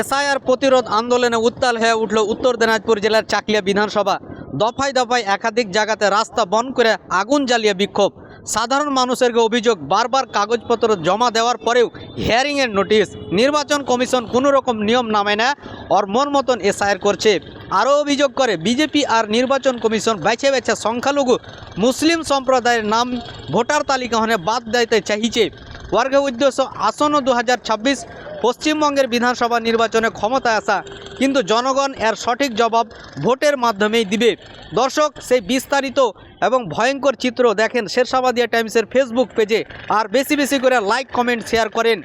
SIR প্রতিরোধ আন্দোলনে উত্তাল হয়ে উঠল উত্তর দিনাজপুর জেলার চাকলিয়া বিধানসভা। দফায় দফায় একাধিক জায়গাতে রাস্তা বন্ধ করে আগুন জ্বালিয়ে বিক্ষোভ। সাধারণ মানুষের অভিযোগ, বারবার কাগজপত্র জমা দেওয়ার পরেও হিয়ারিংয়ের নোটিশ। নির্বাচন কমিশন কোনো রকম নিয়ম নামে না, ওর মন মতন এসআইআর করছে। আরও অভিযোগ করে বিজেপি আর নির্বাচন কমিশন বেছে বেছে সংখ্যালঘু মুসলিম সম্প্রদায়ের নাম ভোটার তালিকা হনে বাদ দিতে চাইছে। ওয়ার্গের উদ্দেশ্য আসন্ন 2026 পশ্চিমবঙ্গের বিধানসভা নির্বাচনে ক্ষমতায় আসা, কিন্তু জনগণ এর সঠিক জবাব ভোটের মাধ্যমেই দিবে। দর্শক, সেই বিস্তারিত এবং ভয়ঙ্কর চিত্র দেখেন শেরশাবাদিয়া টাইমসের ফেসবুক পেজে, আর বেশি বেশি করে লাইক কমেন্ট শেয়ার করেন।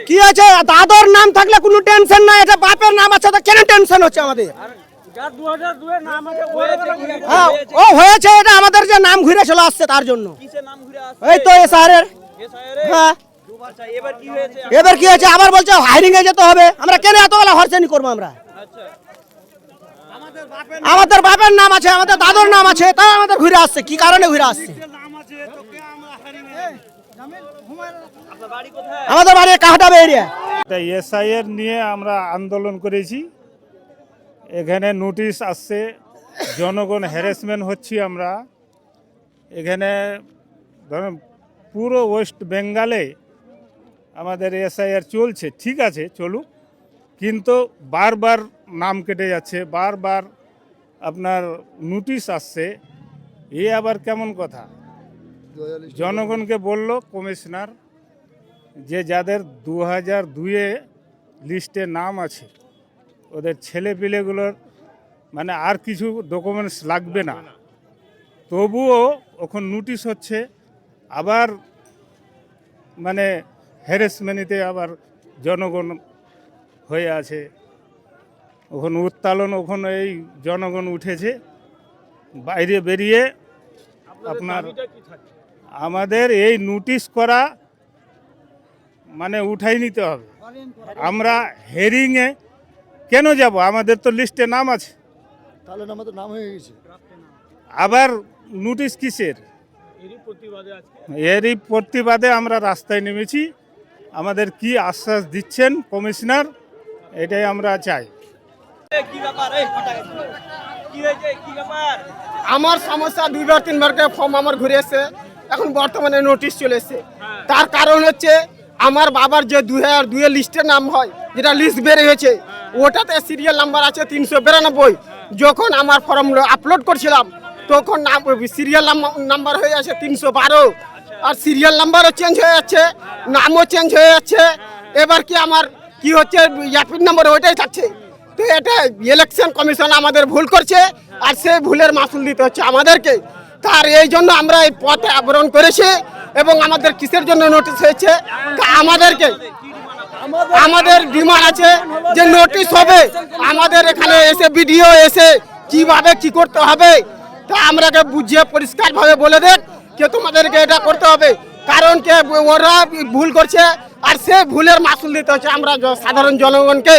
কি আছে? দাদর নাম থাকলে কোনো টেনশন নাই, এটা বাপের নাম আছে তো কেন টেনশন হচ্ছে আমাদের? হ্যাঁ, ও হয়েছে, এটা আমাদের যে নাম ঘুরে চলে আসছে তার জন্য। এই তো এসআইআর। হ্যাঁ, এবার কি হয়েছে? আবার বলছে হায়ারিং এ যেতে হবে। আমরা কেন এতগুলা হরসেনি করবো? আমরা আমাদের বাপের নাম আছে, আমাদের দাদর নাম আছে, তাও আমাদের ঘুরে আসছে। কি কারণে ঘুরে আসছে? আমাদের বাড়ি কাহাটাবে এরিয়া। এসআইআর নিয়ে আমরা আন্দোলন করেছি। এখানে নোটিশ আসছে, জনগণ হ্যারাসমেন্ট হচ্ছি আমরা। এখানে ধরুন পুরো ওয়েস্ট বেঙ্গলে আমাদের এসআইআর চলছে, ঠিক আছে চলুক, কিন্তু বারবার নাম কেটে যাচ্ছে, বারবার আপনার নোটিশ আসছে। এ আবার কেমন কথা? জনগণকে বলল কমিশনার যে যাদের 2002-এ লিস্টে নাম আছে ওদের ছেলেপিলেগুলোর মানে আর কিছু ডকুমেন্টস লাগবে না, তবুও এখন নোটিশ হচ্ছে। আবার মানে হ্যারাসমেন্টে আবার জনগণ হয়ে আছে। ওখানে উত্তালন, ওখানে এই জনগণ উঠেছে বাইরে বেরিয়ে। আপনার আমাদের এই নোটিশ করা মানে উঠাই নিতে হবে। আমরা হেয়ারিংয়ে কেন যাব? আমাদের তো লিস্টে নাম আছে, তাহলে আমাদের নাম হয়ে গেছে। আবার নোটিশ কিসের? এরই প্রতিবাদে আমরা রাস্তায় নেমেছি। আমাদের কি আশ্বাস দিচ্ছেন কমিশনার, এটাই আমরা চাই। আমার সমস্যা 2বার 3বার ফর্ম আমার ঘুরে এসছে, এখন বর্তমানে নোটিশ চলে এসছে। তার কারণ হচ্ছে আমার বাবার যে 2002 লিস্টের নাম হয়, যেটা লিস্ট বের হয়েছে, ওটাতে সিরিয়াল নাম্বার আছে 392। যখন আমার ফর্ম আপলোড করছিলাম তখন সিরিয়াল নাম্বার হয়ে আছে 312, আর সিরিয়াল নাম্বারও চেঞ্জ হয়ে যাচ্ছে, নামও চেঞ্জ হয়ে যাচ্ছে। এবার কি আমার কি হচ্ছে, ইয়াপিন নাম্বার ওইটাই থাকছে। তো এটা ইলেকশন কমিশন আমাদের ভুল করছে, আর সেই ভুলের মাসুল দিতে হচ্ছে আমাদেরকে। তার এই জন্য আমরা এই পথে আবরণ করেছি। এবং আমাদের কিসের জন্য নোটিশ হয়েছে? আমাদের ডিমান্ড আছে যে নোটিশ হবে, আমাদের এখানে এসে ভিডিও এসে কিভাবে কি করতে হবে তা আমরাকে বুঝিয়ে পরিষ্কারভাবে বলে দেন যে তোমাদেরকে এটা করতে হবে। কারণ কে ওরা ভুল করছে, আর সে ভুলের মাসুল দিতে হচ্ছে আমরা সাধারণ জনগণকে।